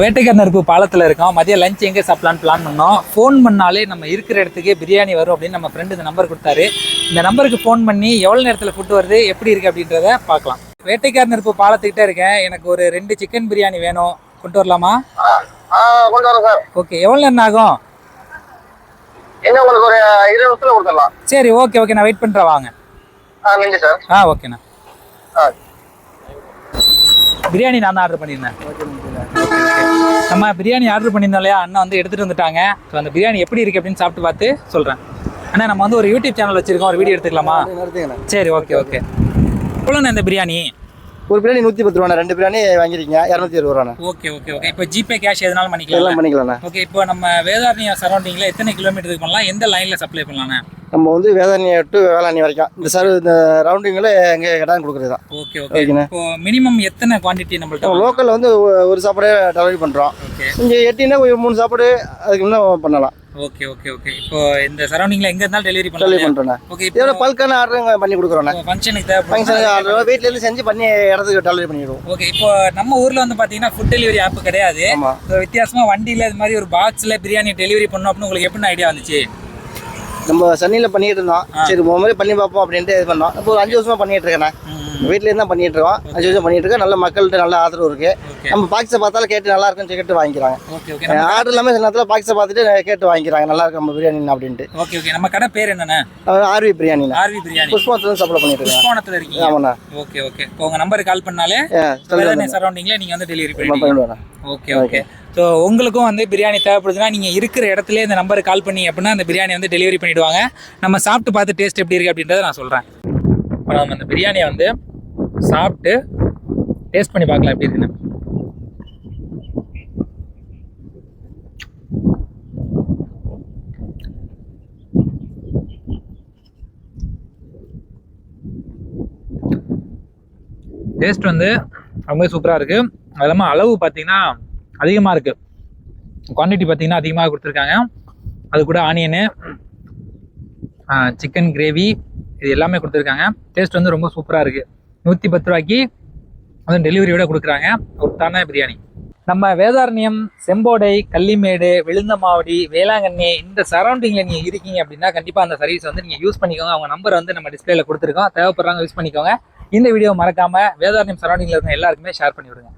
வேட்டைக்காரன் நெருப்பு பாலத்தில் இருக்கோம். மதியம் லஞ்ச் எங்கே சாப்பிடலான்னு பிளான் பண்ணோம். ஃபோன் பண்ணாலே நம்ம இருக்கிற இடத்துக்கே பிரியாணி வரும் அப்படின்னு நம்ம ஃப்ரெண்டு இந்த நம்பர் கொடுத்தாரு. இந்த நம்பருக்கு ஃபோன் பண்ணி எவ்வளோ நேரத்தில் ஃபுட்டு வருது, எப்படி இருக்குது அப்படின்றத பார்க்கலாம். வேட்டைக்காரன் நெருப்பு பாலத்துக்கிட்டே இருக்கேன். எனக்கு ஒரு 2 சிக்கன் பிரியாணி வேணும், கொண்டு வரலாமா? கொண்டு வரேன் சார். ஓகே, எவ்வளோ நேரம் ஆகும்? என்ன உங்களுக்கு ஒரு 20 நிமிஷத்துல கொடுத்துடலாம். சரி, ஓகே ஓகே, நான் வெயிட் பண்ணுறேன், வாங்க. நன்றி சார். ஓகேண்ணா. பிரியாணி நான் தான் ஆர்டர் பண்ணியிருந்தேன். நம்ம பிரியாணி ஆர்டர் பண்ணியிருந்தோம் இல்லையா, அண்ணா வந்து எடுத்துகிட்டு வந்துட்டாங்க. ஸோ அந்த பிரியாணி எப்படி இருக்குது அப்படின்னு சாப்பிட்டு பார்த்து சொல்கிறேன். அண்ணா, நம்ம வந்து ஒரு யூடியூப் சேனல் வச்சுருக்கோம், ஒரு வீடியோ எடுத்துக்கலாமா? சரி, ஓகே ஓகே. எவ்வளோண்ணா இந்த பிரியாணி? ஒரு பிரியாணி 110 ரூபா, 2 பிரியாணி வாங்கிருக்கீங்க 220 ரூபா. Okay okay okay. இப்போ ஜிபே கேஷ் எதனாலும் பண்ணிக்கலாம்? எல்லாம் பண்ணிக்கலாம். ஓகே, இப்போ நம்ம வேதாரண்யா சரௌண்டிங்கில் எத்தனை கிலோமீட்டருக்கு பண்ணலாம், எந்த லைனில் சப்ளை பண்ணலாண்ணே? நம்ம வந்து வேதாரண்யா டு வேளாண் வரைக்கும் இந்த ரவுண்டிங்கில் எங்கள் இடம் கொடுக்குறது தான். Okay okay. இப்போ மினிமம் எத்தனை குவான்டிட்டி நம்மள்ட்ட? லோக்கலில் வந்து ஒரு சாப்பாடு டெலிவரி பண்ணுறோம். இங்கே எட்டினா ஒரு 3 சாப்பாடு அதுக்கு முன்னே பண்ணலாம். Okay okay okay. இப்போ இந்த சரௌண்டிங்ல எங்க இருந்தாலும் டெலிவரி பண்ணுறோம். ஓகே, இப்போ பல்கான ஆர்டர் பண்ணி கொடுக்குறோம். ஃபங்க்ஷனுக்கு ஆர்டர் வீட்ல இருந்து செஞ்சு பண்ணி இடத்துக்கு டெலிவரி பண்ணிடுவோம். ஓகே, இப்போ நம்ம ஊர்ல வந்து பாத்தீங்கன்னா ஃபுட் டெலிவரி ஆப் கிடையாது. வித்தியாசமா வண்டியில இது மாதிரி ஒரு பாக்ஸ்ல பிரியாணி டெலிவரி பண்ணணும் அப்படின்னு உங்களுக்கு எப்படி ஐடியா வந்துச்சு? நம்ம சன்னியில் பண்ணிட்டு இருந்தோம். சரி, மாதிரி பண்ணி பார்ப்போம் அப்படின்ட்டு இது பண்ணோம். இப்போ ஒரு 5 வருஷமா பண்ணிட்டு இருக்கேன். வீட்ல இருந்தா பண்ணிட்டு இருக்கோம். 5 வருஷம் பண்ணிட்டு இருக்கேன். நல்ல மக்கள்கிட்ட நல்ல ஆதரவு இருக்கு. நம்ம பாக்ஸை பார்த்தாலும் கேட்டு நல்லா இருக்குன்னு கேட்டு வாங்கிக்கிறாங்க. ஆர்டர் இல்லாமல் சில நேரத்தில் பாக்ஸை பார்த்துட்டு கேட்டு வாங்கிக்கிறாங்க, நல்லா இருக்கு நம்ம பிரியாணி அப்படின்ட்டு. Okay okay. நம்ம கடை பேர் என்னன்னா? ஆர்வி பிரியாணி. ஆர்வி பிரியாணி புஷ்பத்துல சப்ளை பண்ணிட்டு இருக்கோம். புஷ்பவனத்துல இருக்கீங்க? ஆமாண்ணா. Okay okay. இப்போ உங்க நம்பருக்கு கால் பண்ணாலே சரௌண்டிங்ல நீங்க வந்து டெலிவரி பண்ணிடுவோம். Okay okay. ஸோ உங்களுக்கும் வந்து பிரியாணி தேவைப்படுதுன்னா நீங்கள் இருக்கிற இடத்துல இந்த நம்பருக்கு கால் பண்ணி அப்படின்னா அந்த பிரியாணி வந்து டெலிவரி பண்ணிவிடுவாங்க. நம்ம சாப்பிட்டு பார்த்து டேஸ்ட் எப்படி இருக்குது அப்படின்றத நான் சொல்கிறேன். இப்போ நம்ம அந்த பிரியாணியை வந்து சாப்பிட்டு டேஸ்ட் பண்ணி பார்க்கலாம் எப்படி இருக்குன்னு. டேஸ்ட் வந்து ரொம்ப சூப்பராக இருக்குது. அது இல்லாமல் அளவு பார்த்தீங்கன்னா அதிகமாக இருக்குது. குவான்டிட்டி பார்த்தீங்கன்னா அதிகமாக கொடுத்துருக்காங்க. அது கூட ஆனியனு, சிக்கன் கிரேவி, இது எல்லாமே கொடுத்துருக்காங்க. டேஸ்ட் வந்து ரொம்ப சூப்பராக இருக்குது. 110 ரூபாய்க்கு அதுவும் டெலிவரியோட கொடுக்குறாங்க. ஒருத்தான பிரியாணி. நம்ம வேதாரண்யம், செம்போடை, கள்ளிமேடு, விழுந்தமாவடி, வேளாங்கண்ணி இந்த சரௌண்டிங்கில் நீங்கள் இருக்கீங்க அப்படின்னா கண்டிப்பாக அந்த சர்வீஸ் வந்து நீங்கள் யூஸ் பண்ணிக்கோங்க. அவங்க நம்பர் வந்து நம்ம டிஸ்பிளேல கொடுத்துருக்கோம். தேவைப்படுறாங்க யூஸ் பண்ணிக்கோங்க. இந்த வீடியோ மறக்காமல் வேதாரண்யம் சரௌண்டிங்கில் இருக்க எல்லாருக்குமே ஷேர் பண்ணி விடுங்க.